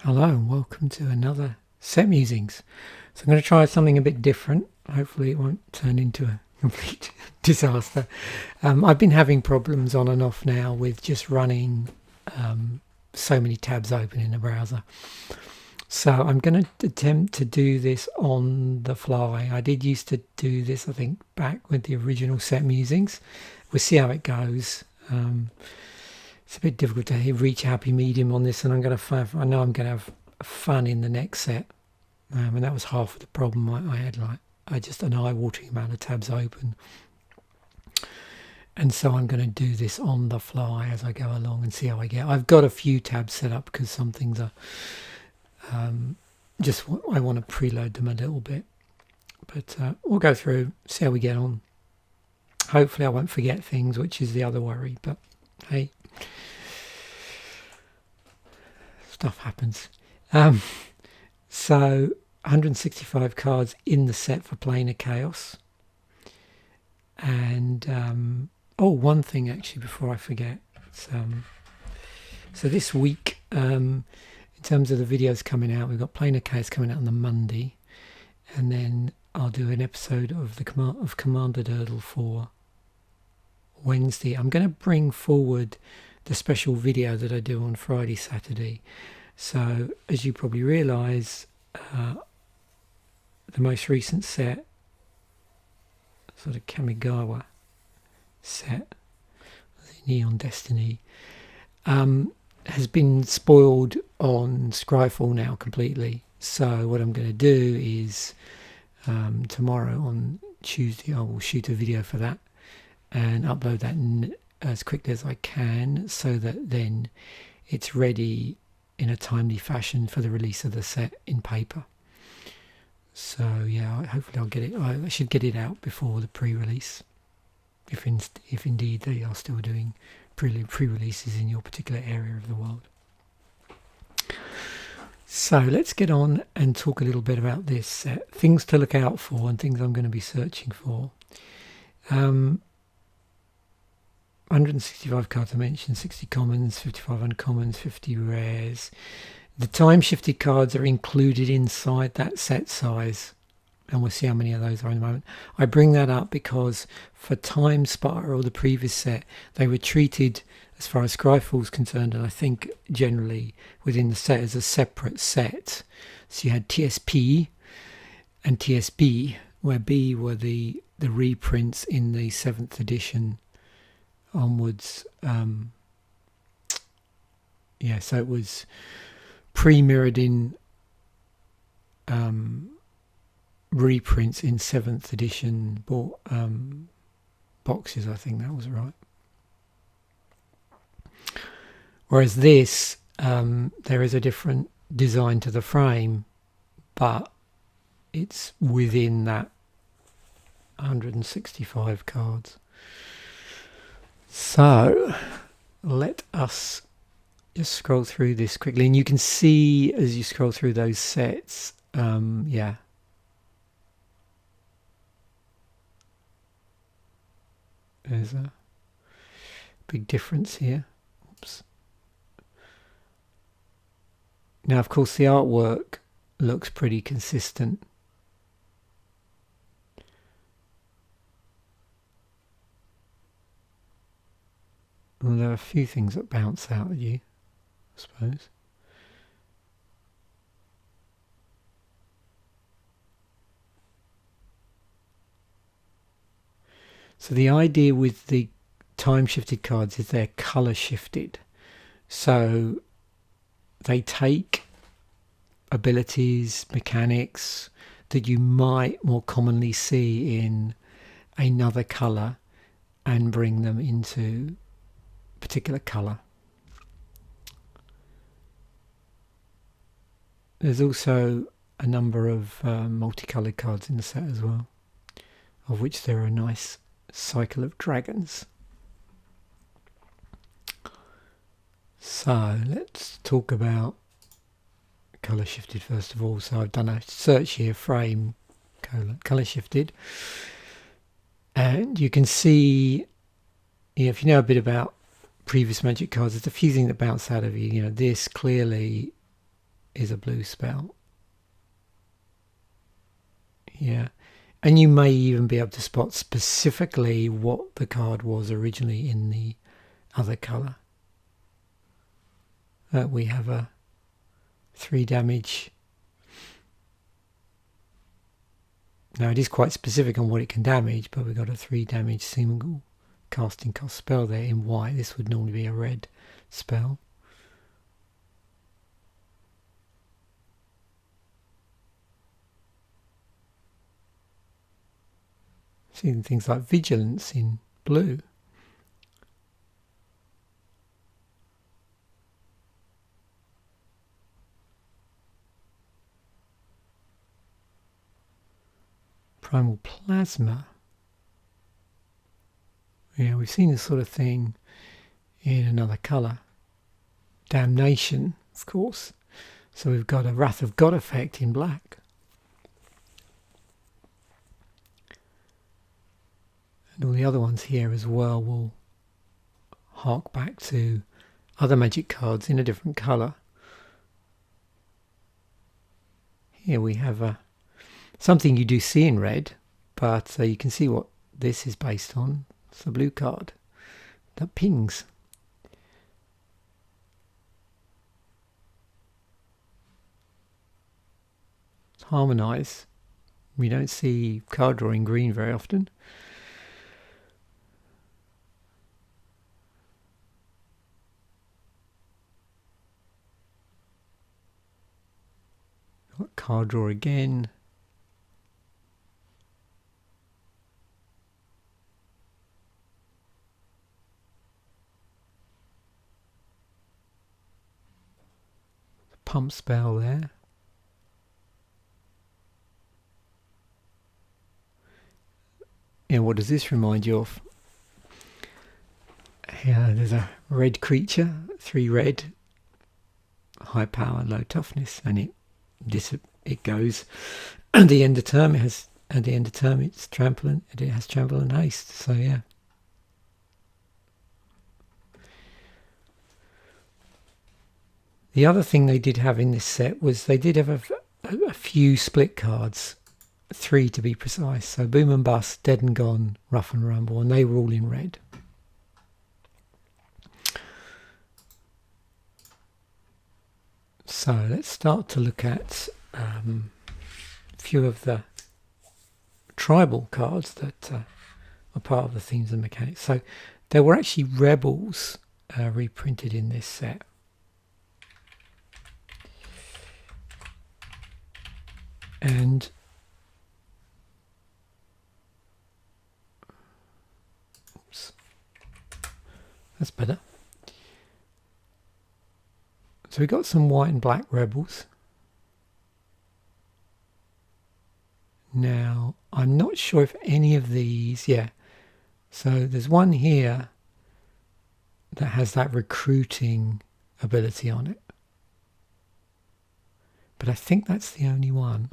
Hello and welcome to another set musings. So I'm going to try something a bit different. Hopefully it won't turn into a complete disaster. I've been having problems on and off now with just running so many tabs open in the browser. So I'm going to attempt to do this on the fly. I did used to do this, I think, back with the original set musings. We'll see how it goes. It's a bit difficult to reach a happy medium on this, and I know I'm going to have fun in the next set. And that was half of the problem I had. I just an eye-watering amount of tabs open, and so I'm going to do this on the fly as I go along and see how I get. I've got a few tabs set up because some things are I want to preload them a little bit, but we'll go through, see how we get on. Hopefully I won't forget things, which is the other worry, but hey, stuff happens. So 165 cards in the set for Planar Chaos. And one thing actually before I forget. So this week, in terms of the videos coming out, we've got Planar Chaos coming out on the Monday, and then I'll do an episode of Commander Durdle for Wednesday. I'm going to bring forward the special video that I do on Friday, Saturday. So as you probably realise, the most recent set, sort of Kamigawa set, the Neon Destiny, has been spoiled on Scryfall now completely. So what I'm going to do is tomorrow on Tuesday I will shoot a video for that and upload that as quickly as I can, so that then it's ready in a timely fashion for the release of the set in paper. So yeah, hopefully I'll get it. I should get it out before the pre-release, if indeed they are still doing pre-releases in your particular area of the world. So let's get on and talk a little bit about this set, things to look out for and things I'm going to be searching for. 165 cards I mentioned, 60 commons, 55 uncommons, 50 rares. The time-shifted cards are included inside that set size, and we'll see how many of those are in a moment. I bring that up because for Time Spiral, the previous set, they were treated, as far as Scryfall is concerned, and I think generally within the set, as a separate set. So you had TSP and TSB, where B were the reprints in the 7th edition onwards. So it was pre-mirrored in reprints in 7th edition boxes. I think that was right. Whereas this, there is a different design to the frame, but it's within that 165 cards. So let us just scroll through this quickly, and you can see as you scroll through those sets, there's a big difference here. Oops. Now, of course, the artwork looks pretty consistent. Well, there are a few things that bounce out at you, I suppose. So the idea with the time-shifted cards is they're colour shifted. So they take abilities, mechanics that you might more commonly see in another colour and bring them into a particular colour. There's also a number of multicoloured cards in the set as well, of which there are a nice cycle of dragons. So let's talk about colour shifted first of all. So I've done a search here, frame colour shifted, and you can see, if you know a bit about previous Magic cards, there's a few things that bounce out of you. This clearly is a blue spell. Yeah. And you may even be able to spot specifically what the card was originally in the other colour. We have a 3 damage. Now it is quite specific on what it can damage, but we've got a 3 damage single casting cost spell there in white. This would normally be a red spell. Seeing things like vigilance in blue. Primal Plasma. Yeah, we've seen this sort of thing in another colour. Damnation, of course. So we've got a Wrath of God effect in black. And all the other ones here as well will hark back to other magic cards in a different colour. Here we have something you do see in red, but you can see what this is based on. It's a blue card that pings. It's harmonise. We don't see card drawing green very often. Card draw again. Pump spell there. And what does this remind you of? Here there's a red creature, 3 red, high power, low toughness, and it goes. And the end of turn it has it's trample and haste. So yeah. The other thing they did have in this set was they did have a few split cards, 3 to be precise. So Boom and Bust, Dead and Gone, Rough and Rumble, and they were all in red. So let's start to look at a few of the tribal cards that are part of the themes and mechanics. So there were actually Rebels reprinted in this set. And oops, that's better. So we got some white and black Rebels. Now I'm not sure if any of these, yeah. So there's one here that has that recruiting ability on it, but I think that's the only one.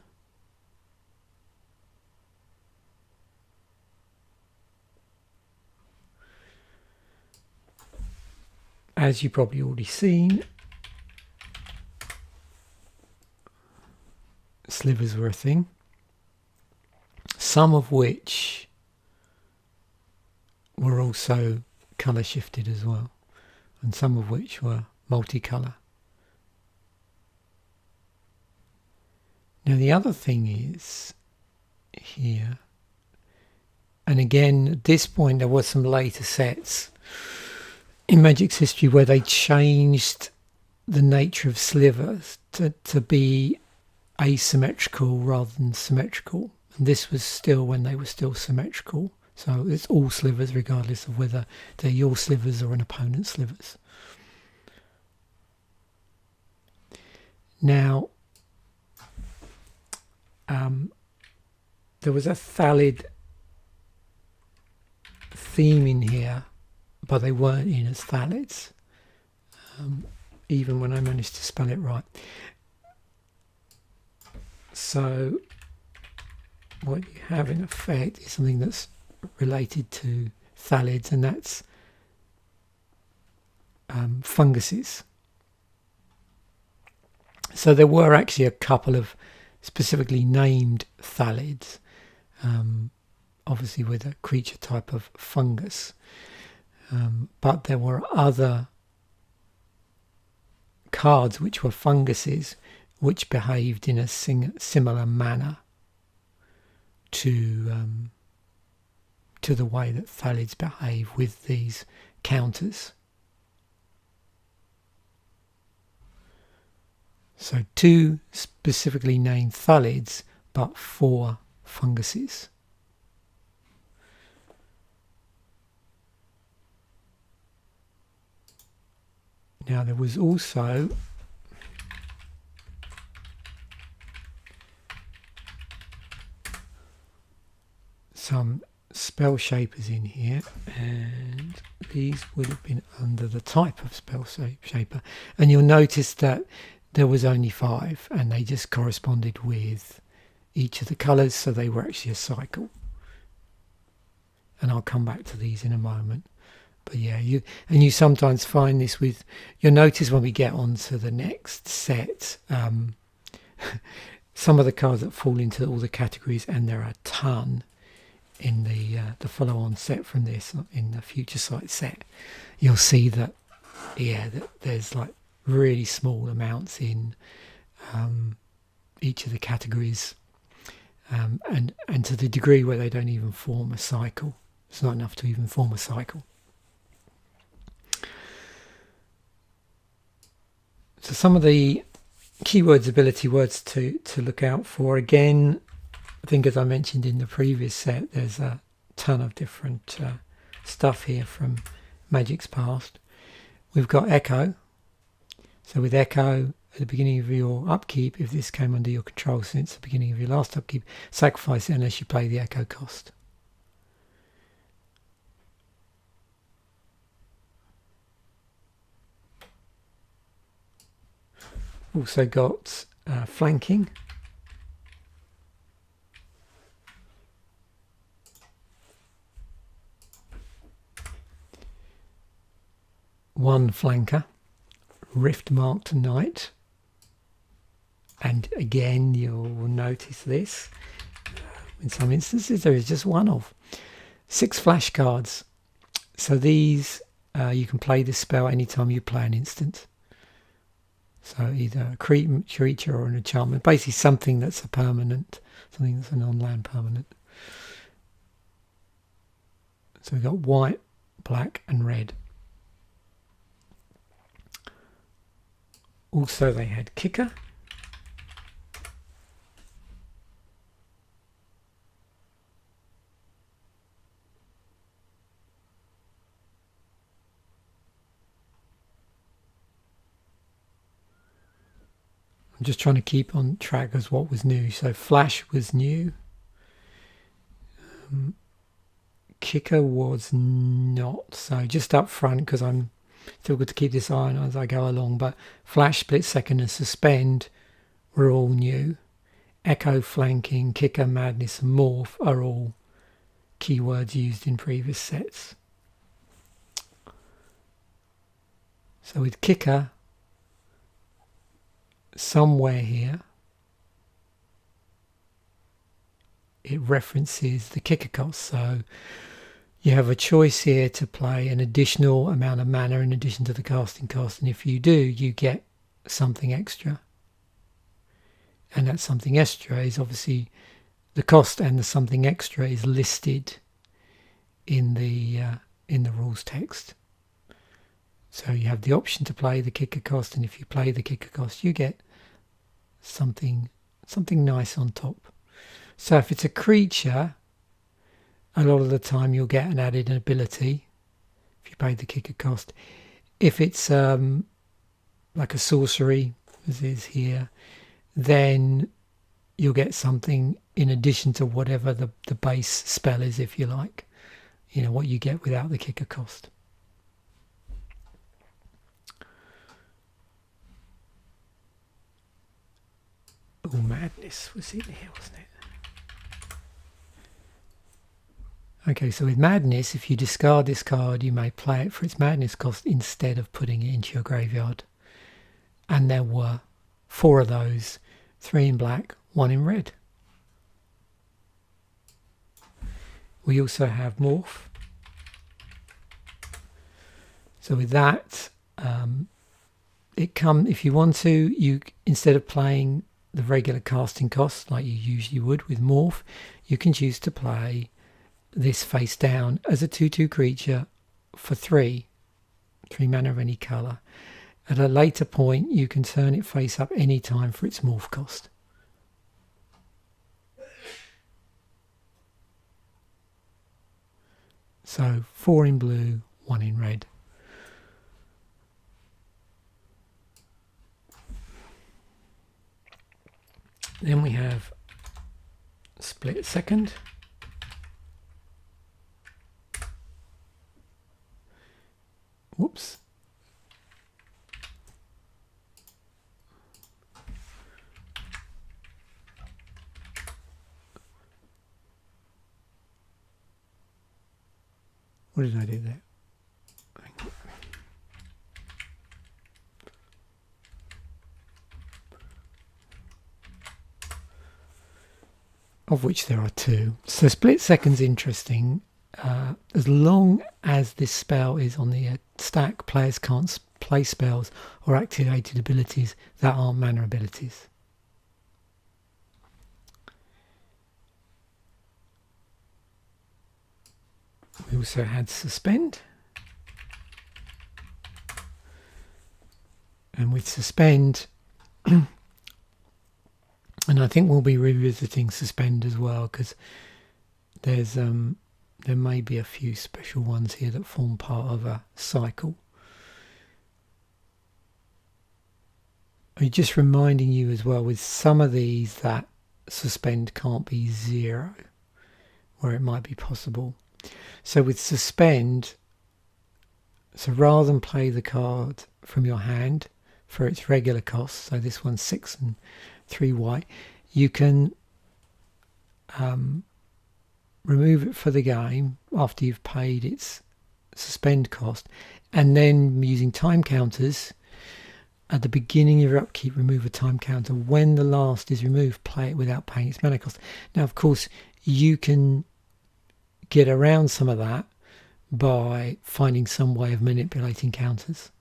As you've probably already seen, slivers were a thing, some of which were also colour shifted as well, and some of which were multicolour. Now the other thing is here, and again at this point there were some later sets in Magic's history where they changed the nature of slivers to be asymmetrical rather than symmetrical, and this was still when they were still symmetrical. So it's all slivers regardless of whether they're your slivers or an opponent's slivers. Now there was a Thalid theme in here, but they weren't in as Thalids, even when I managed to spell it right. So what you have in effect is something that's related to Thalids, and that's funguses. So there were actually a couple of specifically named Thalids, obviously with a creature type of fungus, but there were other cards which were funguses which behaved in a similar manner to the way that Thalids behave with these counters. So 2 specifically named Thalids, but 4 funguses. Now there was also some spell shapers in here, and these would have been under the type of spell shaper, and you'll notice that there was only 5 and they just corresponded with each of the colours, so they were actually a cycle, and I'll come back to these in a moment. But yeah, you sometimes find this with, you'll notice when we get on to the next set, some of the cards that fall into all the categories, and there are a ton in the follow-on set from this, in the Future Sight set, you'll see that, yeah, that there's like really small amounts in each of the categories, and to the degree where they don't even form a cycle. It's not enough to even form a cycle. So some of the keywords, ability words to look out for, again, I think as I mentioned in the previous set, there's a ton of different stuff here from Magic's past. We've got Echo. So with Echo, at the beginning of your upkeep, if this came under your control since the beginning of your last upkeep, sacrifice it unless you play the Echo cost. Also got flanking. One flanker, Rift Marked Knight, and again you'll notice this, in some instances there is just one of 6 flashcards. So these, you can play this spell anytime you play an instant. So either a creature or an enchantment, basically something that's a permanent, something that's a non-land permanent. So we've got white, black and red. Also they had Kicker. I'm just trying to keep on track as what was new. So Flash was new. Kicker was not. So just up front, because I'm still good to keep this eye on as I go along, but Flash, Split Second and Suspend were all new. Echo, Flanking, Kicker, Madness and Morph are all keywords used in previous sets. So with Kicker, somewhere here it references the Kicker cost. So you have a choice here to play an additional amount of mana in addition to the casting cost, and if you do, you get something extra, and that something extra is obviously the cost, and the something extra is listed in the rules text. So you have the option to play the Kicker cost, and if you play the Kicker cost, you get something nice on top. So if it's a creature, a lot of the time you'll get an added ability if you pay the Kicker cost. If it's like a sorcery, as is here, then you'll get something in addition to whatever the base spell is, if you like. You know, what you get without the Kicker cost. Oh, Madness was in here, wasn't it? Okay, so with Madness, if you discard this card, you may play it for its Madness cost instead of putting it into your graveyard. And there were 4 of those, 3 in black, 1 in red. We also have Morph. So with that, if you want to, you instead of playing the regular casting cost like you usually would with Morph, you can choose to play this face down as a 2/2 creature for 3 mana of any colour. At a later point, you can turn it face up any time for its Morph cost. So 4 in blue, 1 in red. Then we have Split Second. Whoops. What did I do there? Of which there are 2. So Split Second's interesting. As long as this spell is on the stack, players can't play spells or activated abilities that aren't mana abilities. We also had Suspend. And with Suspend, and I think we'll be revisiting Suspend as well, because there's there may be a few special ones here that form part of a cycle. I'm just reminding you as well with some of these that Suspend can't be 0, where it might be possible. So with Suspend, so rather than play the card from your hand for its regular cost, so this one's 6 and 3 white, you can remove it for the game after you've paid its Suspend cost, and then using time counters at the beginning of your upkeep, remove a time counter. When the last is removed, play it without paying its mana cost. Now, of course, you can get around some of that by finding some way of manipulating counters.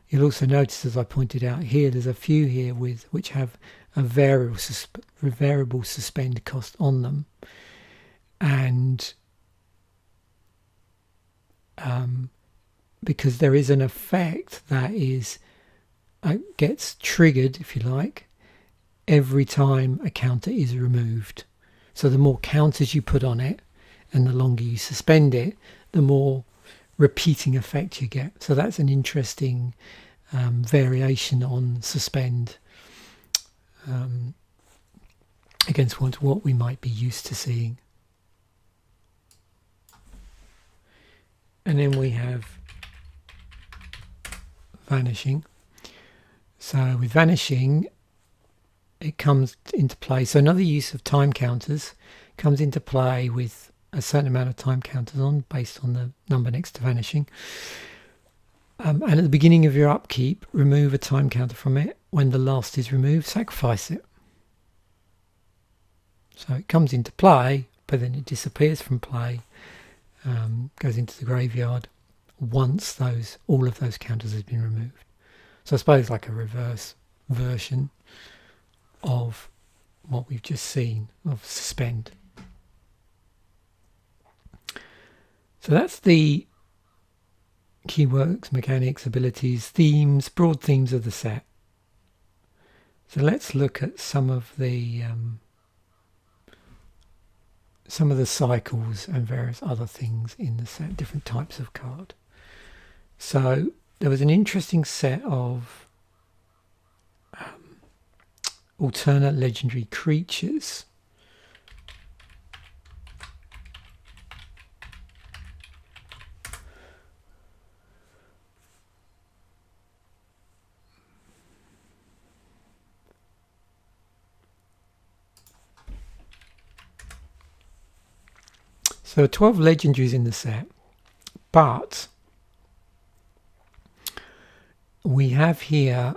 You'll also notice, as I pointed out here, there's a few here which have a variable suspend cost on them, and because there is an effect that is gets triggered, if you like, every time a counter is removed. So the more counters you put on it and the longer you suspend it, the more repeating effect you get. So that's an interesting variation on Suspend against what we might be used to seeing. And then we have Vanishing. So with Vanishing, it comes into play. So another use of time counters comes into play with a certain amount of time counters on based on the number next to Vanishing. And at the beginning of your upkeep, remove a time counter from it. When the last is removed, sacrifice it. So it comes into play, but then it disappears from play, goes into the graveyard once all of those counters has been removed. So I suppose like a reverse version of what we've just seen of Suspend. So that's the keywords, mechanics, abilities, themes, broad themes of the set. So let's look at some of the cycles and various other things in the set, different types of card. So there was an interesting set of alternate legendary creatures. So there are 12 legendaries in the set, but we have here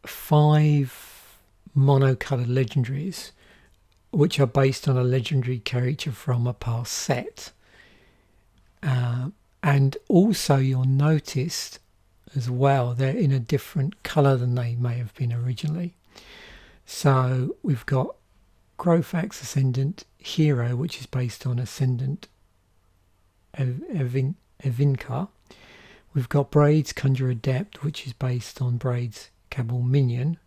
5 monocoloured legendaries, which are based on a legendary character from a past set. And also you'll notice as well they're in a different colour than they may have been originally. So we've got Growfax Ascendant Hero, which is based on Ascendant Evincar. We've got Braids Conjure Adept, which is based on Braids Cabal Minion.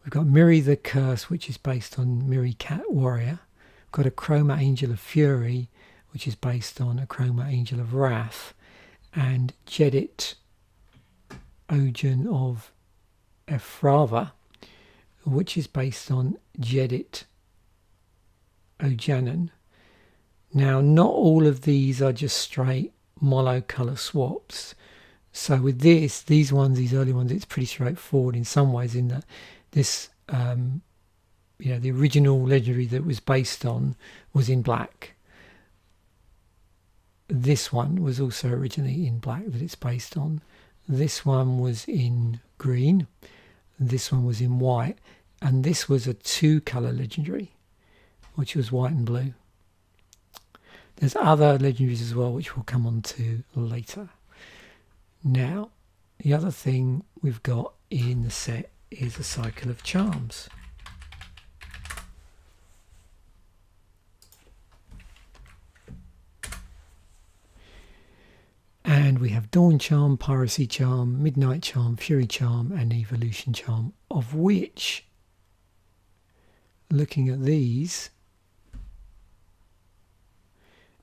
We've got Miri the Curse, which is based on Miri Cat Warrior. We've got a Chroma Angel of Fury, which is based on a Chroma Angel of Wrath. And Jedit Ojan of Efrava, which is based on Jedit Ojanen. Now, not all of these are just straight monocolour swaps. So with these early ones, it's pretty straightforward in some ways, in that this, the original legendary that was based on was in black. This one was also originally in black that it's based on. This one was in green. This one was in white. And this was a 2-colour legendary, which was white and blue. There's other legendaries as well, which we'll come on to later. Now, the other thing we've got in the set is a cycle of charms. And we have Dawn Charm, Piracy Charm, Midnight Charm, Fury Charm, and Evolution Charm, of which, looking at these,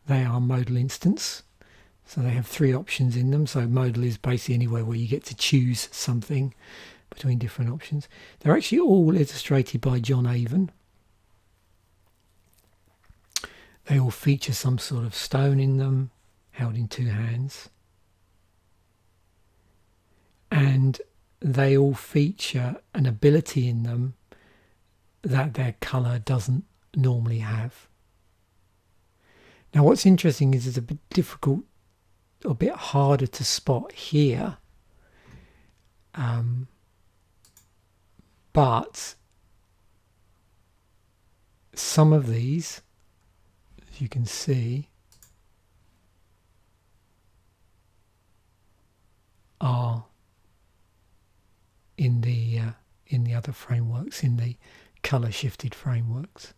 they are modal instants. So they have 3 options in them. So modal is basically anywhere where you get to choose something between different options. They're actually all illustrated by John Avon. They all feature some sort of stone in them, held in 2 hands. And they all feature an ability in them that their colour doesn't normally have. Now what's interesting is it's a bit difficult, a bit harder to spot here, but some of these, as you can see, are in the other frameworks, in the colour shifted frameworks.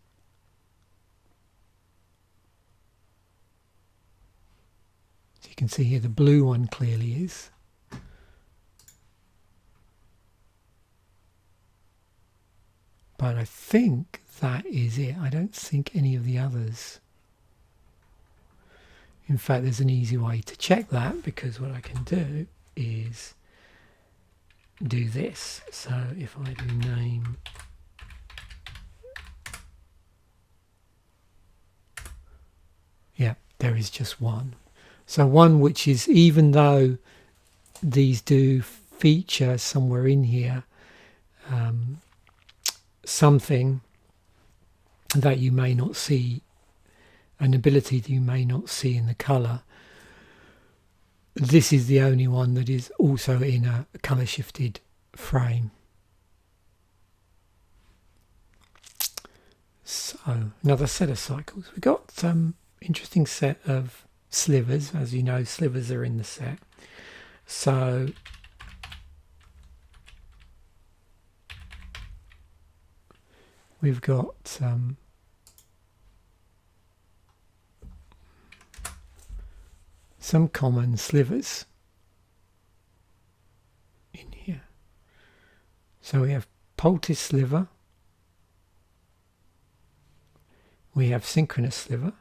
So you can see here the blue one clearly is. But I think that is it. I don't think any of the others. In fact, there's an easy way to check that, because what I can do is do this. So if I do name there is just one. So one which is, even though these do feature somewhere in here something that you may not see, an ability that you may not see in the colour, this is the only one that is also in a colour shifted frame. So another set of cycles. We've got interesting set of slivers. As you know, slivers are in the set. So we've got some common slivers in here. So we have Poultice Sliver, we have Synchronous Sliver,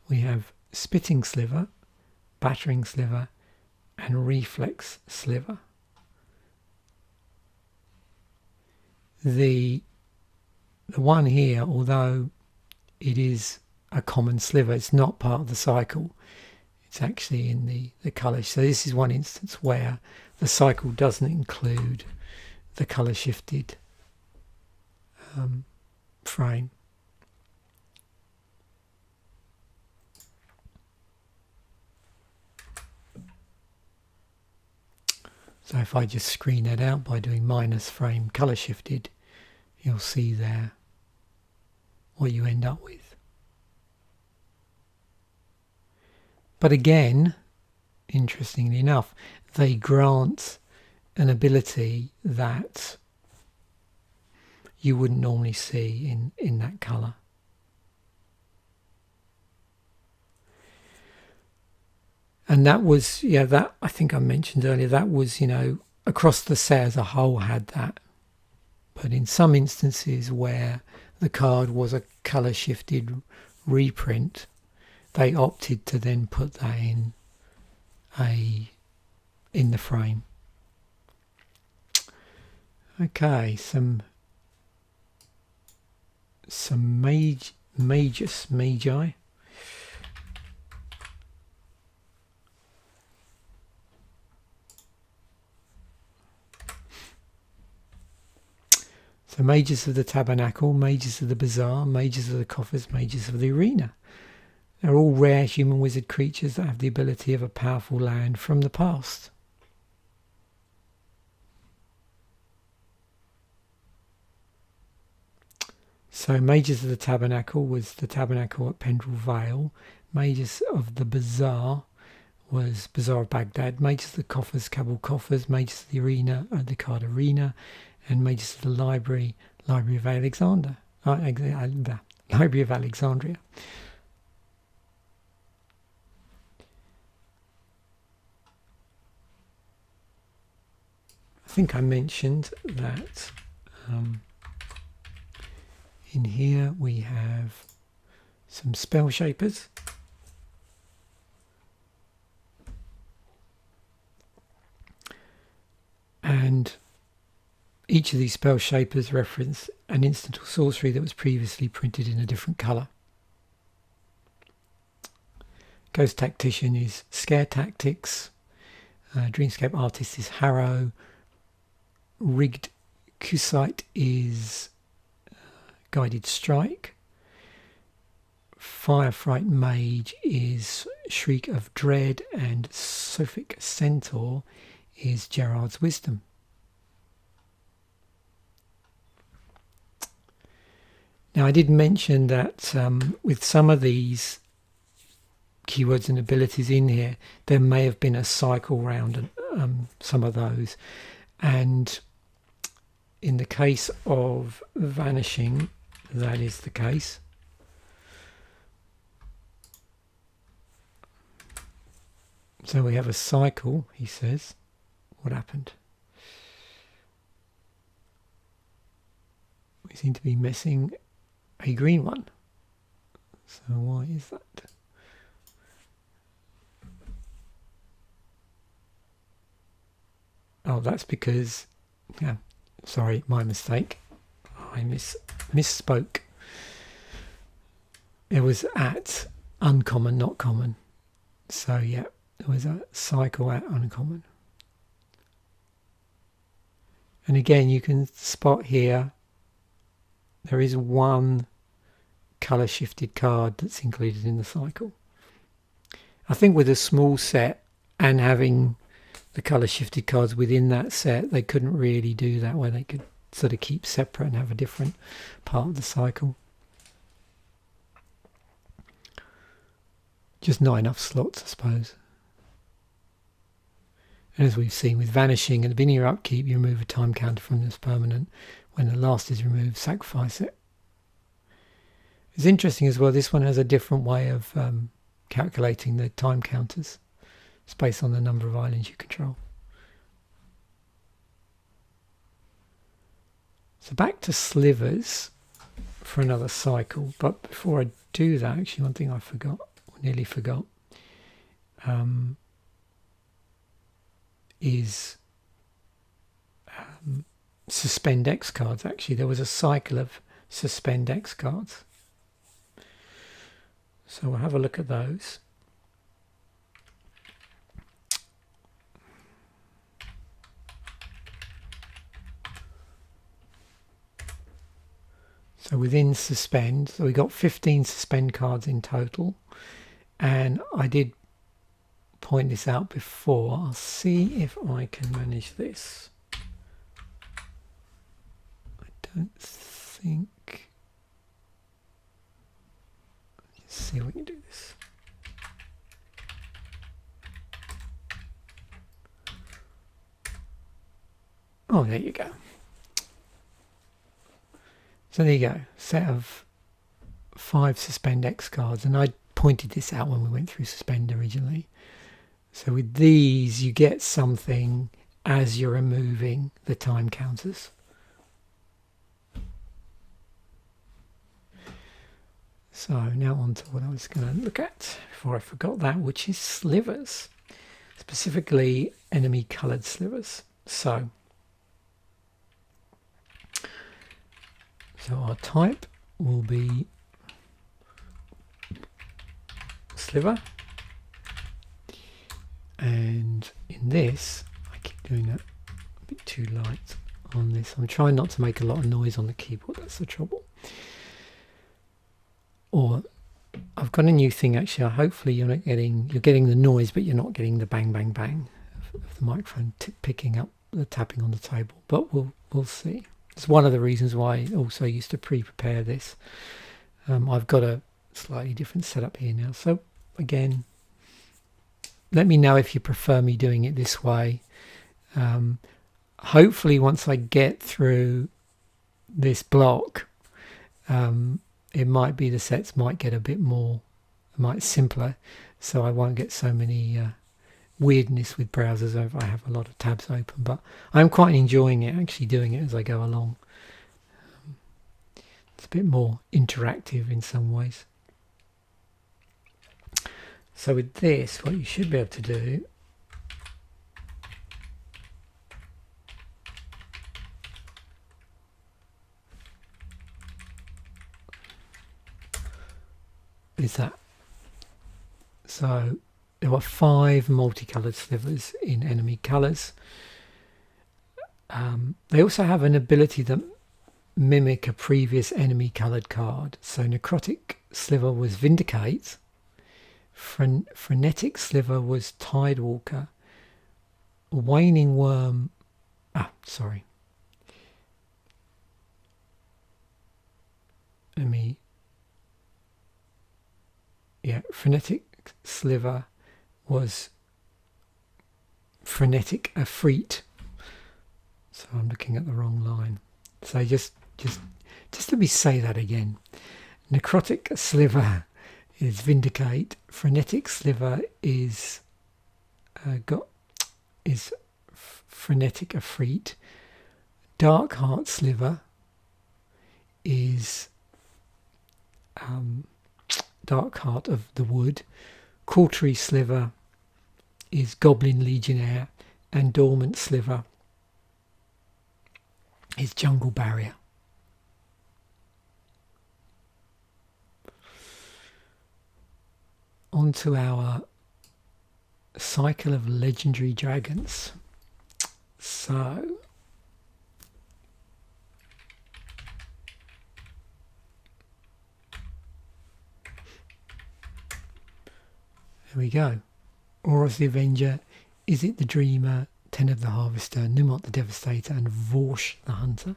we have Spitting Sliver, Battering Sliver, and Reflex Sliver. The one here, although it is a common sliver, it's not part of the cycle. It's actually in the colour. So this is one instance where the cycle doesn't include the colour shifted frame. So if I just screen that out by doing minus frame color shifted, you'll see there what you end up with. But again, interestingly enough, they grant an ability that you wouldn't normally see in that color. And that was, yeah, that I think I mentioned earlier, that was, you know, across the set as a whole had that. But in some instances where the card was a color shifted reprint, they opted to then put that in the frame. Okay, some Mage Mages. So Mages of the Tabernacle, Mages of the Bazaar, Mages of the Coffers, Mages of the Arena. They're all rare human wizard creatures that have the ability of a powerful land from the past. So Mages of the Tabernacle was the Tabernacle at Pendrell Vale. Mages of the Bazaar was Bazaar of Baghdad. Mages of the Coffers, Kabul Coffers. Mages of the Arena, the card Arena. And Mages of the Library, Library of Alexander. Library of Alexandria. I think I mentioned that in here we have some spell shapers. And each of these spell shapers reference an instant or sorcery that was previously printed in a different colour. Ghost Tactician is Scare Tactics. Dreamscape Artist is Harrow. Rigged Kusite is Guided Strike. Firefright Mage is Shriek of Dread, and Sophic Centaur is Gerard's Wisdom. Now I did mention that with some of these keywords and abilities in here, there may have been a cycle round some of those, and in the case of Vanishing, that is the case. So we have a cycle, he says. What happened? We seem to be missing a green one. So why is that? Oh, that's because, yeah, sorry, my mistake. I misspoke. It was at uncommon, not common. So yeah, there was a cycle at uncommon. And again, you can spot here, there is one colour shifted card that's included in the cycle. I think with a small set and having the colour shifted cards within that set, they couldn't really do that, where they could sort of keep separate and have a different part of the cycle. Just not enough slots, I suppose. And as we've seen with Vanishing, at the beginning of your upkeep, you remove a time counter from this permanent. When the last is removed, sacrifice it. It's interesting as well, this one has a different way of calculating the time counters. It's based on the number of islands you control. So back to Slivers for another cycle. But before I do that, actually one thing I forgot, or nearly forgot, is Suspend X cards. Actually, there was a cycle of Suspend X cards. So we'll have a look at those. So within Suspend, so we got 15 Suspend cards in total, and I did point this out before. I'll see if I can manage this. I don't think... Let's see if we can do this. Oh, there you go. So there you go, set of 5 Suspend X cards, and I pointed this out when we went through Suspend originally. So with these you get something as you're removing the time counters. So now on to what I was going to look at before I forgot that, which is slivers, specifically enemy coloured slivers. So our type will be sliver, and in this, I keep doing that a bit too light on this. I'm trying not to make a lot of noise on the keyboard, that's the trouble. Or I've got a new thing actually. Hopefully you're getting the noise, but you're not getting the bang bang bang of the microphone picking up the tapping on the table. But we'll see. It's one of the reasons why I also used to pre-prepare this. I've got a slightly different setup here now. So again, let me know if you prefer me doing it this way. Hopefully once I get through this block, it might be the sets might get a bit more, simpler, so I won't get so many weirdness with browsers if I have a lot of tabs open. But I'm quite enjoying it, actually doing it as I go along. It's a bit more interactive in some ways. So with this, what you should be able to do is that. So there are 5 multicoloured slivers in enemy colours. They also have an ability that mimic a previous enemy coloured card. So Necrotic Sliver was Vindicate, Frenetic Sliver was Tidewalker, Waning Worm, Frenetic Sliver was Frenetic Afreet. So I'm looking at the wrong line. So just let me say that again. Necrotic Sliver is Vindicate. Frenetic Sliver is Frenetic Afreet. Dark Heart Sliver is Dark Heart of the Wood. Cautery Sliver is Goblin Legionnaire, and Dormant Sliver is Jungle Barrier. On to our cycle of legendary dragons. So there we go. Oros the Avenger, Izzet the Dreamer, Teneb the Harvester, Numot the Devastator, and Vorsh the Hunter.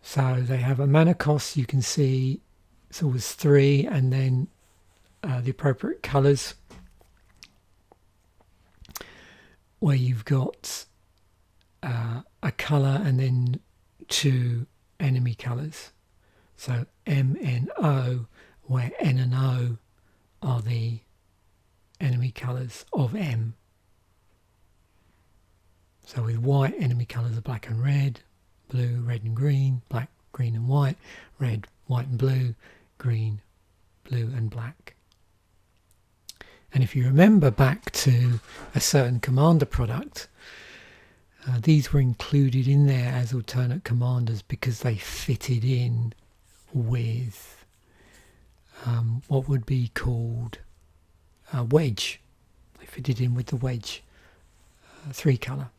So they have a mana cost, you can see it's always 3, and then the appropriate colours, where you've got a colour and then 2 enemy colours. So M and O, where N and O are the enemy colours of M. So with white, enemy colours are black and red, blue, red and green, black, green and white, red, white and blue, green, blue and black. And if you remember back to a certain Commander product, these were included in there as alternate commanders because they fitted in with what would be called a wedge. They fitted in with the wedge 3 colour.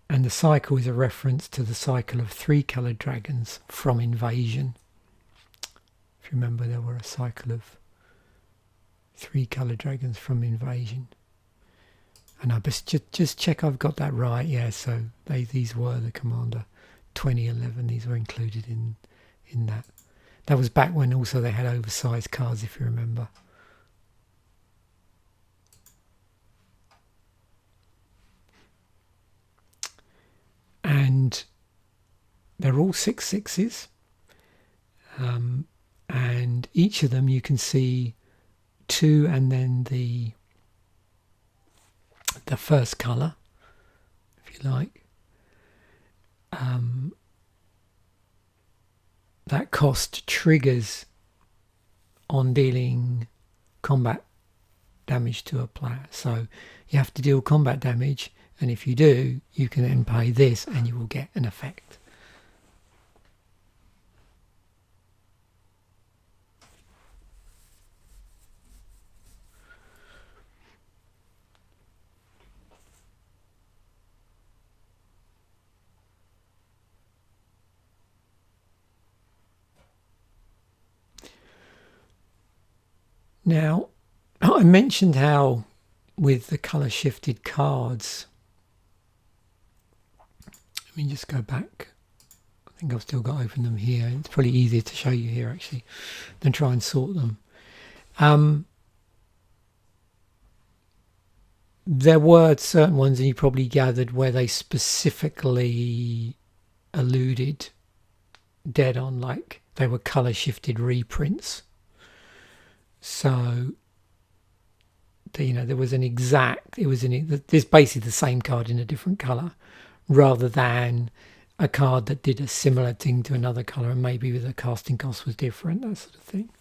And the cycle is a reference to the cycle of 3 coloured dragons from Invasion. If If you remember, there were a cycle of 3 colour dragons from Invasion. And I just check I've got that right. Yeah, so these were the Commander 2011. These were included in that. That was back when also they had oversized cards, if you remember. And they're all 6/6s. And each of them you can see 2 and then the first colour, if you like. That cost triggers on dealing combat damage to a player. So you have to deal combat damage, and if you do, you can then pay this and you will get an effect. Now, I mentioned how with the colour shifted cards, let me just go back. I think I've still got open them here. It's probably easier to show you here actually than try and sort them. There were certain ones, and you probably gathered, where they specifically alluded dead on, like they were colour shifted reprints. So, there was an exact, there's basically the same card in a different colour, rather than a card that did a similar thing to another colour, and maybe the casting cost was different, that sort of thing.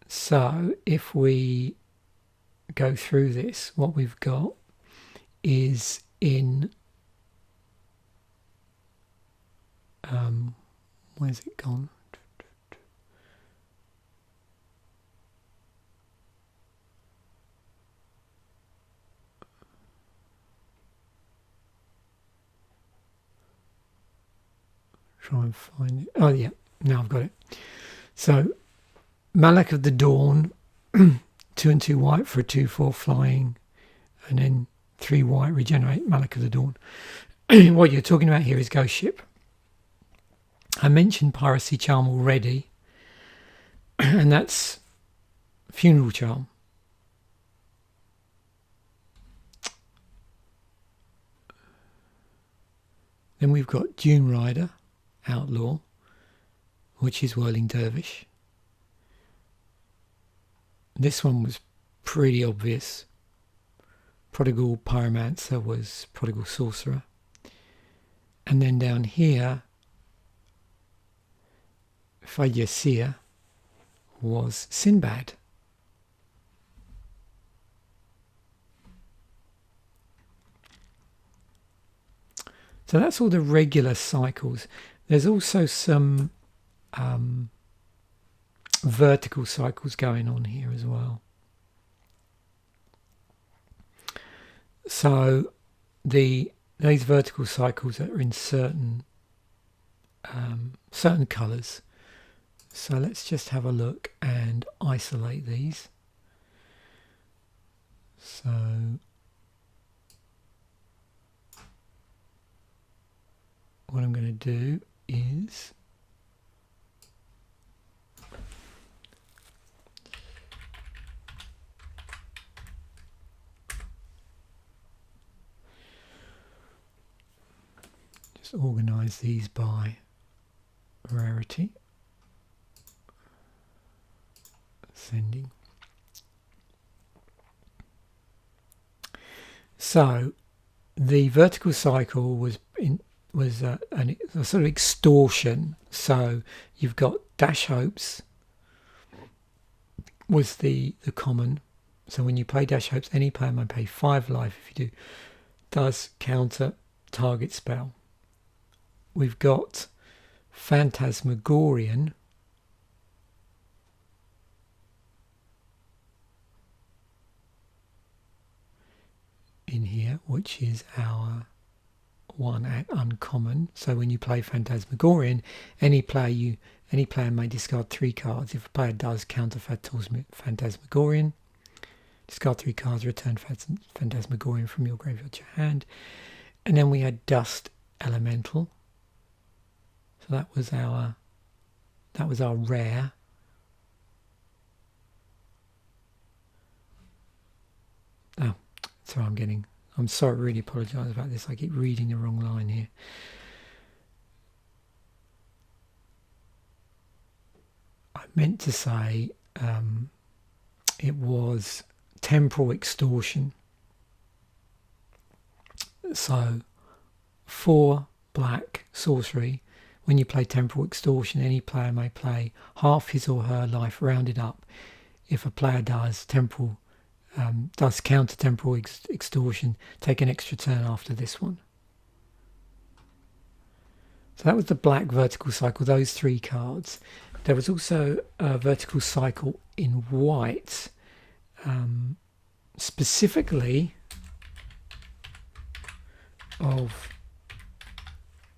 So if we go through this, what we've got is in where's it gone? Try and find it. Oh yeah, now I've got it. So Malak of the Dawn, 2 and 2 white for a 2/4 flying, and then 3 white regenerate Malak of the Dawn. What you're talking about here is Ghost Ship. I mentioned Piracy Charm already, and that's Funeral Charm. Then we've got Dune Rider, Outlaw, which is Whirling Dervish. This one was pretty obvious. Prodigal Pyromancer was Prodigal Sorcerer. And then down here, Fayasia was Sinbad. So that's all the regular cycles. There's also some vertical cycles going on here as well. So these vertical cycles are in certain colours. So let's just have a look and isolate these. So what I'm going to do is just organise these by rarity. Ascending. So the vertical cycle was a sort of extortion. So you've got Dash Hopes was the common. So when you play Dash Hopes, any player may pay 5 life. If you do, does counter target spell. We've got Phantasmagorian, in here, which is our 1 at uncommon. So when you play Phantasmagorian, any player may discard 3 cards. If a player does counter Phantasmagorian, discard 3 cards, return Phantasmagorian from your graveyard to your hand. And then we had Dust Elemental. So that was our rare. Oh, so I'm sorry, really apologise about this. I keep reading the wrong line here. I meant to say it was Temporal Extortion. So 4 black sorcery. When you play Temporal Extortion, any player may play half his or her life rounded up. If a player does counter Temporal Extortion, take an extra turn after this one. So that was the black vertical cycle, those 3 cards. There was also a vertical cycle in white, specifically of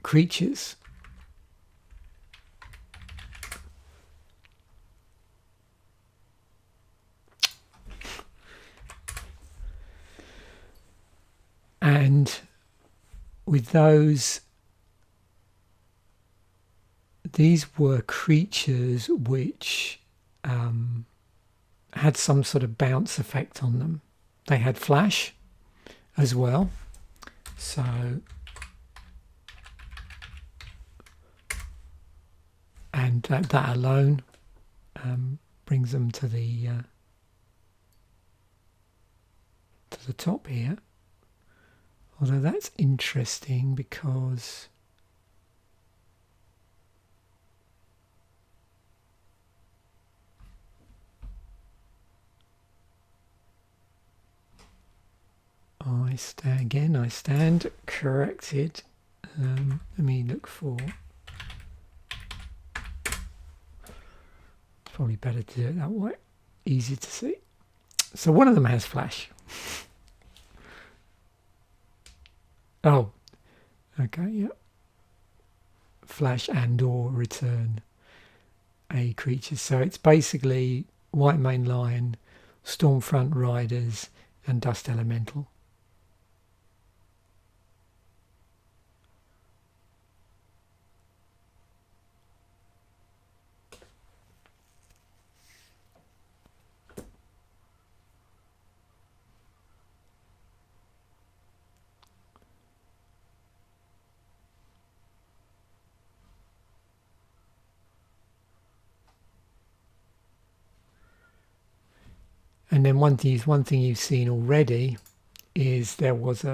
creatures. And with those, these were creatures which had some sort of bounce effect on them. They had flash as well. So and that alone brings them to the top here. Although that's interesting because I stand corrected. Let me look for. It's probably better to do it that way. Easy to see. So one of them has flash. Oh, okay, yep. Flash and or return a creature. So it's basically White Mane Lion, Stormfront Riders, and Dust Elemental. And then one thing you've seen already is there was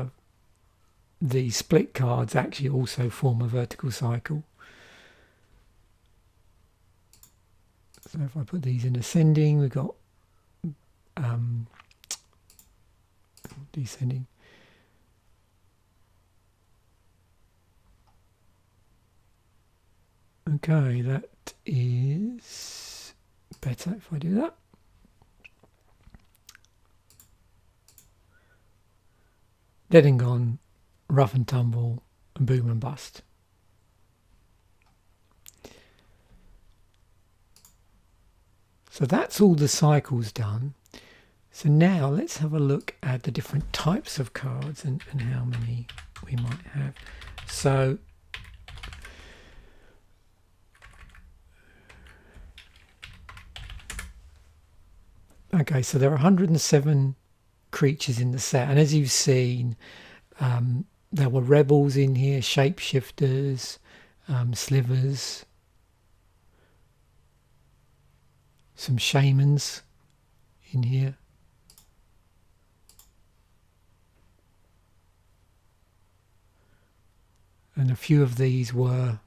the split cards actually also form a vertical cycle. So if I put these in ascending, we've got descending. Okay, that is better if I do that. Dead and Gone, Rough and Tumble, and Boom and Bust. So that's all the cycles done. So now let's have a look at the different types of cards and how many we might have. So okay, so there are 107 creatures in the set, and as you've seen, there were rebels in here, shapeshifters, slivers, some shamans in here, and a few of these were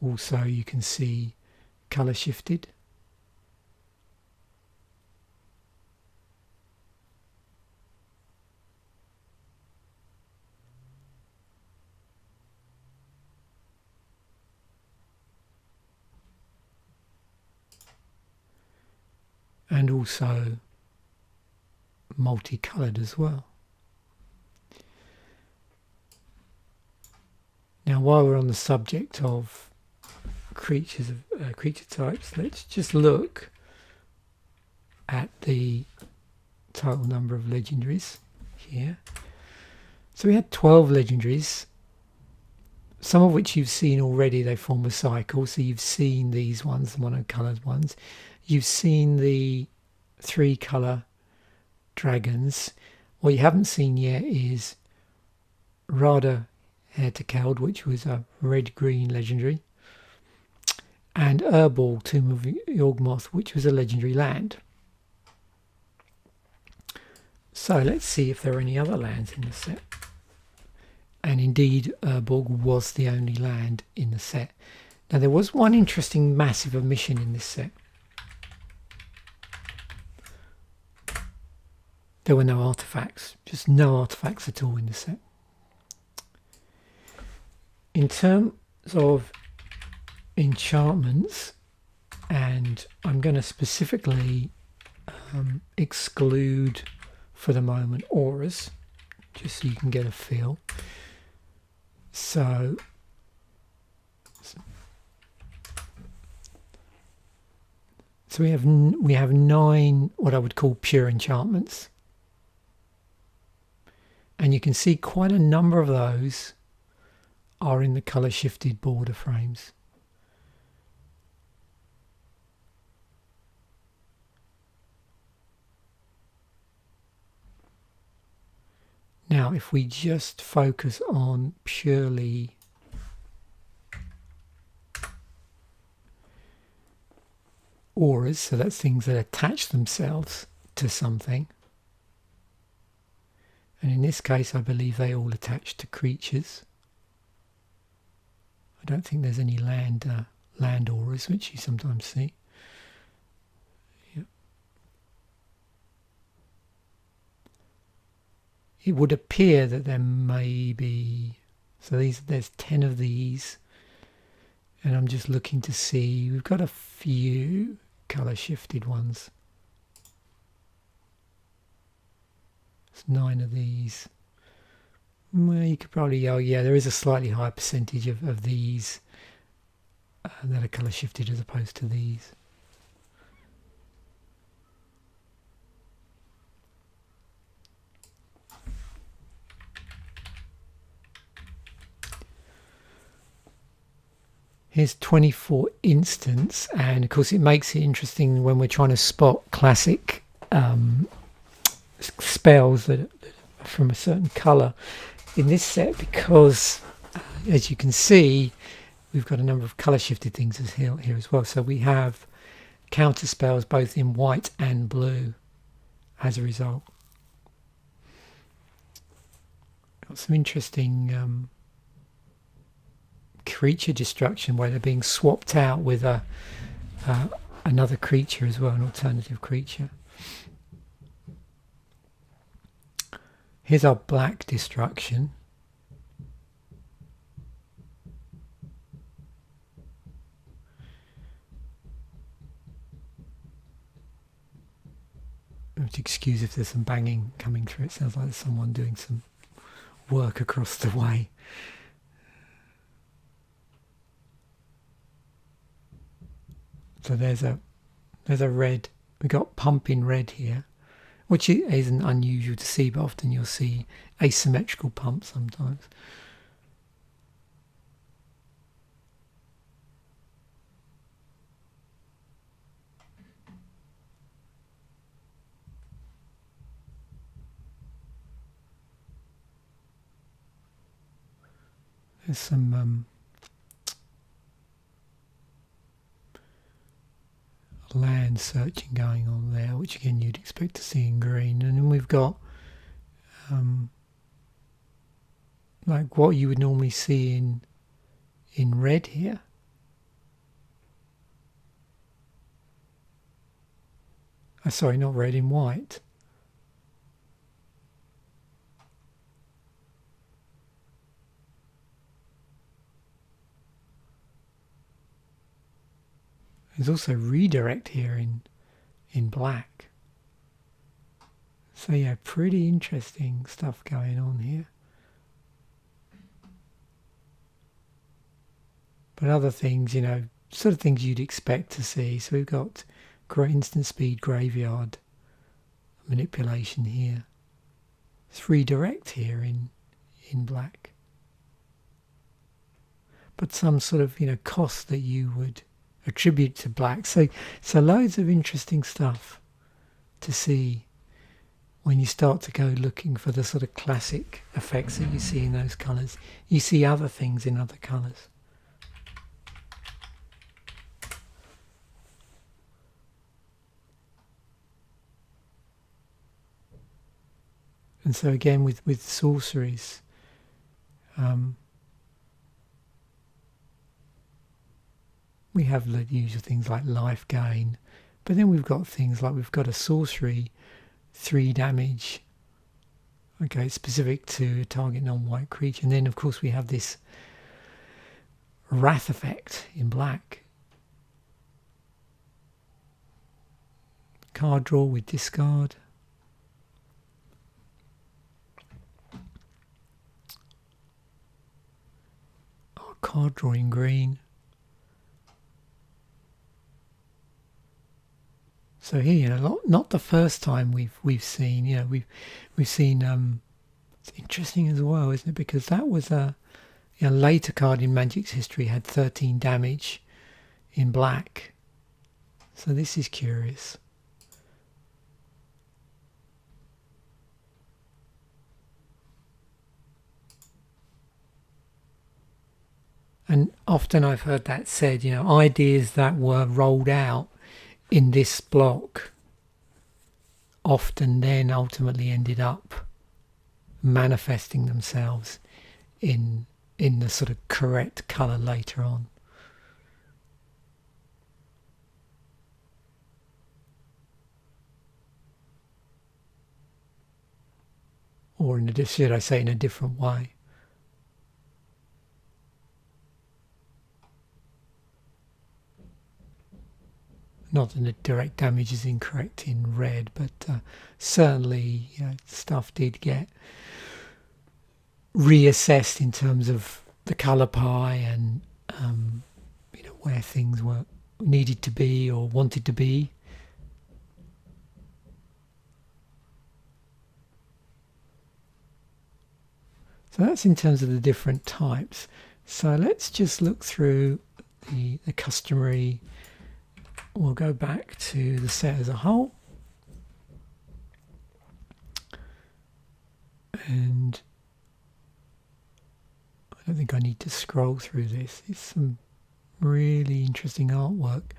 also, you can see, colour shifted. And also multicoloured as well. Now, while we're on the subject of creature types, let's just look at the total number of legendaries here. So we had 12 legendaries, some of which you've seen already. They form a cycle, so you've seen these ones, the monocoloured ones. You've seen the 3 colour dragons. What you haven't seen yet is Rada Hertekeld, which was a red-green legendary, and Urbal, Tomb of Yawgmoth, which was a legendary land. So let's see if there are any other lands in the set. And indeed, Urborg was the only land in the set. Now, there was one interesting massive omission in this set. There were no artifacts, just no artifacts at all in the set. In terms of enchantments, and I'm going to specifically exclude for the moment auras, just so you can get a feel. So we have 9 what I would call pure enchantments, and you can see quite a number of those are in the colour shifted border frames. Now, if we just focus on purely auras, so that's things that attach themselves to something, and in this case I believe they all attach to creatures. I don't think there's any land auras, which you sometimes see. It would appear that there may be, so there's 10 of these, and I'm just looking to see, we've got a few colour shifted ones. There's 9 of these. Well, you could probably, oh yeah, there is a slightly higher percentage of these that are colour shifted as opposed to these. Here's 24 instants, and of course it makes it interesting when we're trying to spot classic spells that are from a certain colour in this set, because as you can see we've got a number of colour shifted things here as well. So we have counter spells both in white and blue as a result. Got some interesting creature destruction where they're being swapped out with another creature as well, an alternative creature. Here's our black destruction. Excuse if there's some banging coming through. It sounds like there's someone doing some work across the way. So there's a red. We got pumping red here, which isn't unusual to see, but often you'll see asymmetrical pump sometimes. There's some land searching going on there, which again you'd expect to see in green. And then we've got like what you would normally see in red here. Sorry, not red, in white. There's also redirect here in black. So yeah, pretty interesting stuff going on here. but other things, you know, sort of things you'd expect to see. So we've got instant speed graveyard manipulation here. It's redirect here in black, but some sort of, you know, cost that you would attribute to black. So loads of interesting stuff to see when you start to go looking for the sort of classic effects that you see in those colours. You see other things in other colours. And so again with sorceries, we have the usual things like life gain, but then we've got things like we've got a sorcery 3 damage, okay, specific to a target non-white creature, and then of course we have this wrath effect in black. Card draw with discard. Oh, card draw in green. So here, you know, not the first time we've seen, you know, we've seen. It's interesting as well, isn't it? Because that was a later card in Magic's history had 13 damage in black. So this is curious. And often I've heard that said, you know, ideas that were rolled out in this block often then ultimately ended up manifesting themselves in the sort of correct colour later on. Or should I say in a different way. Not that the direct damage is incorrect in red, but certainly, you know, stuff did get reassessed in terms of the colour pie and you know, where things were needed to be or wanted to be. So that's in terms of the different types. So let's just look through the customary. We'll go back to the set as a whole, and I don't think I need to scroll through this. It's some really interesting artwork.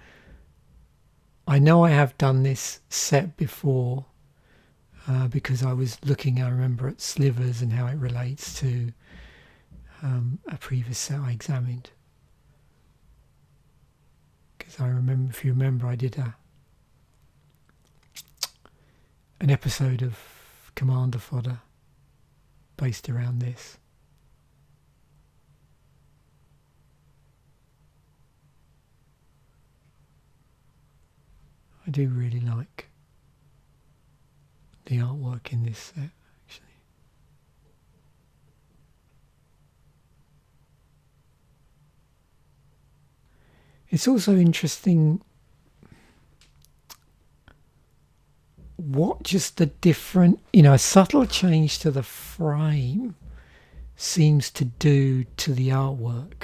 I know I have done this set before because I was looking, I remember, at Slivers and how it relates to a previous set I examined. I remember, if you remember, I did an episode of Commander Fodder based around this. I do really like the artwork in this set, actually. It's also interesting what just the different, you know, a subtle change to the frame seems to do to the artwork.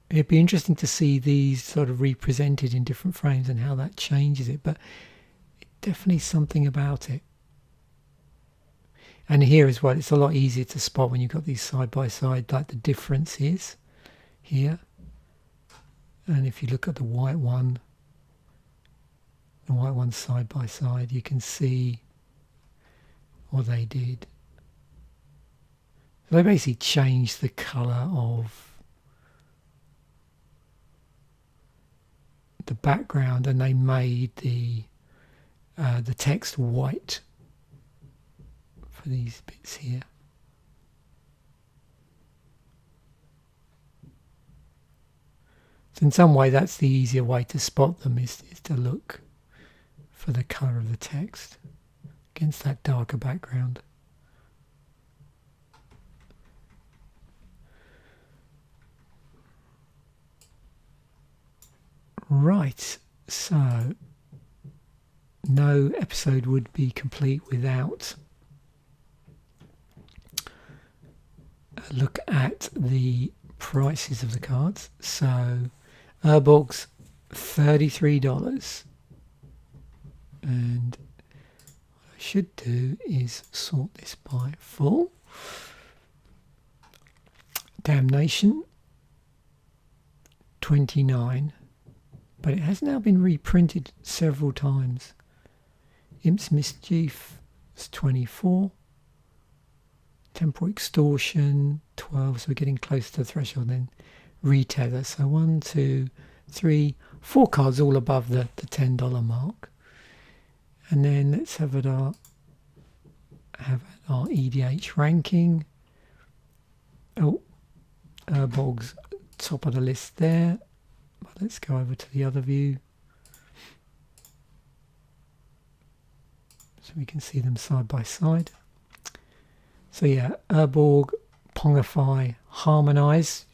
It'd be interesting to see these sort of represented in different frames and how that changes it, but definitely something about it. And here as well, it's a lot easier to spot when you've got these side by side, like the difference is here. And if you look at the white one side by side, you can see what they did. So they basically changed the colour of the background, and they made the text white for these bits here. So in some way that's the easier way to spot them, is to look for the colour of the text against that darker background. Right, so no episode would be complete without a look at the prices of the cards. So Urborg's $33, and what I should do is sort this by full. Damnation, 29, but it has now been reprinted several times. Imp's Mischief is 24. Temporal Extortion, 12, so we're getting close to the threshold. Then Retether, so 1, 2, 3, 4 cards all above the $10 mark. And then let's have our EDH ranking. Oh, Urborg's top of the list there. But let's go over to the other view so we can see them side by side. So yeah, Urborg, Pongify, Harmonise,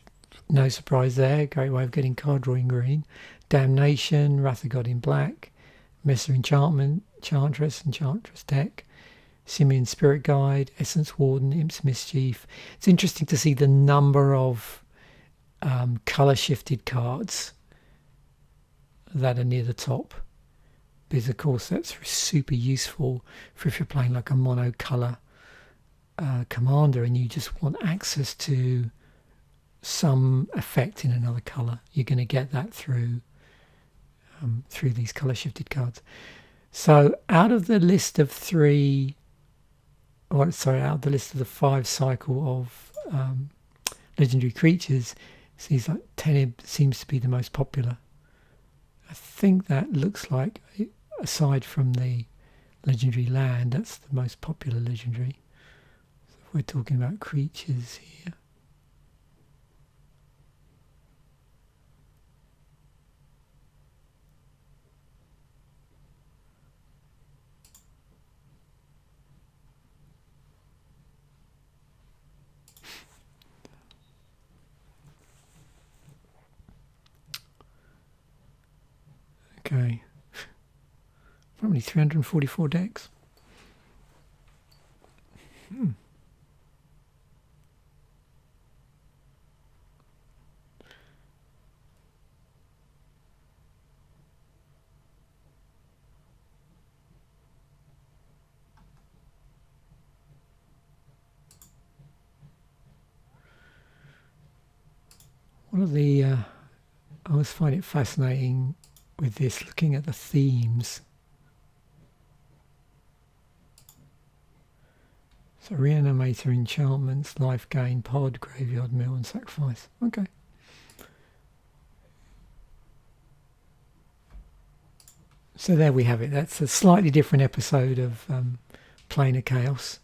no surprise there, great way of getting card drawing green. Damnation, Wrath of God in black, Messer Enchantment, Enchantress deck, Simian Spirit Guide, Essence Warden, Imp's Mischief. It's interesting to see the number of colour shifted cards that are near the top, because of course that's super useful for if you're playing like a mono colour commander and you just want access to some effect in another colour. You're going to get that through these colour shifted cards. So out of the list of out of the list of the 5 cycle of legendary creatures, it seems like Teneb seems to be the most popular. I think that looks like, aside from the legendary land, that's the most popular legendary. So if we're talking about creatures here, okay, probably 344 decks. One of the I always find it fascinating with this, looking at the themes. So Reanimator, Enchantments, Life Gain, Pod, Graveyard, Mill and Sacrifice. Okay. So there we have it. That's a slightly different episode of Planar Chaos.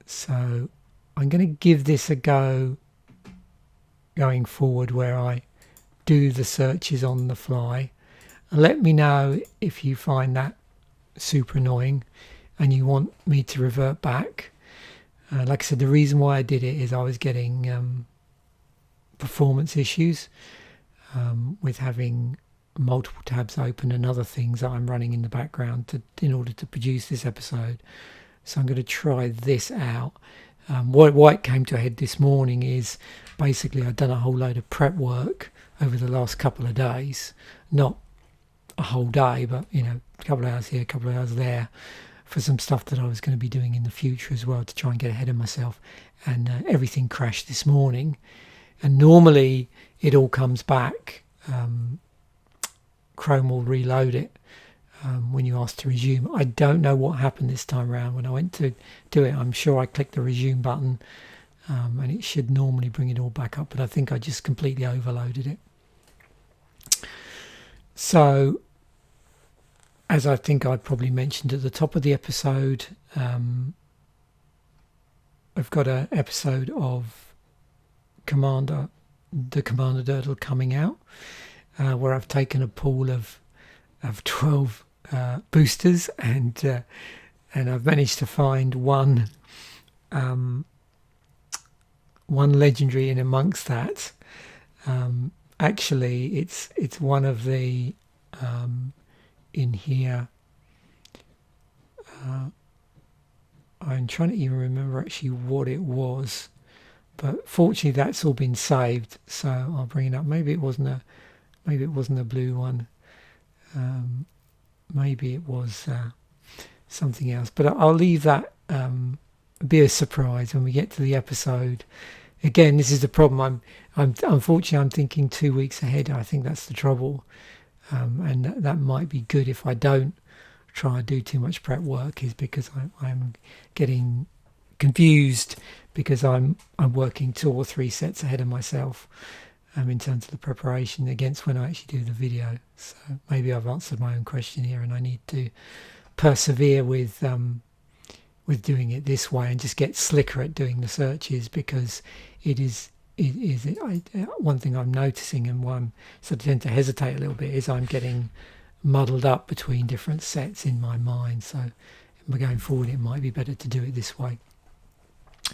So I'm going to give this a go going forward, where I do the searches on the fly. Let me know if you find that super annoying and you want me to revert back. Like I said, the reason why I did it is I was getting performance issues with having multiple tabs open and other things that I'm running in the background in order to produce this episode. So I'm going to try this out. Why it came to a head this morning is basically I'd done a whole load of prep work over the last couple of days, not a whole day, but a couple of hours here, a couple of hours there, for some stuff that I was going to be doing in the future as well to try and get ahead of myself. And everything crashed this morning. And normally it all comes back. Chrome will reload it when you ask to resume. I don't know what happened this time around. When I went to do it, I'm sure I clicked the resume button and it should normally bring it all back up, but I think I just completely overloaded it. So, as I think I probably mentioned at the top of the episode, I've got an episode of the Commander Dirtle coming out, where I've taken a pool of 12 boosters and I've managed to find one legendary in amongst that, and actually it's one of the in here. I'm trying to even remember actually what it was, but fortunately that's all been saved, so I'll bring it up. Maybe it wasn't a blue one. Maybe it was something else, but I'll leave that be a surprise when we get to the episode. Again, this is the problem. I'm unfortunately I'm thinking 2 weeks ahead. I think that's the trouble, and that might be good if I don't try and do too much prep work, is because I'm getting confused because I'm working 2 or 3 sets ahead of myself in terms of the preparation against when I actually do the video. So maybe I've answered my own question here, and I need to persevere with doing it this way and just get slicker at doing the searches, because it is one thing I'm noticing, and why I'm sort of tend to hesitate a little bit, is I'm getting muddled up between different sets in my mind. So going forward it might be better to do it this way.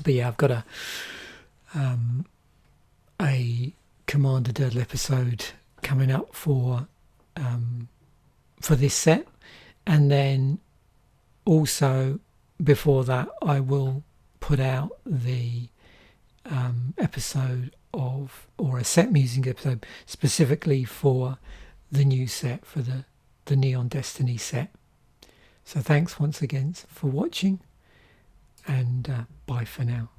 But yeah, I've got a Commander Dirtle episode coming up for this set, and then also before that I will put out the episode of, or a set musing episode specifically for the new set, for the Neon Destiny set. So thanks once again for watching, and bye for now.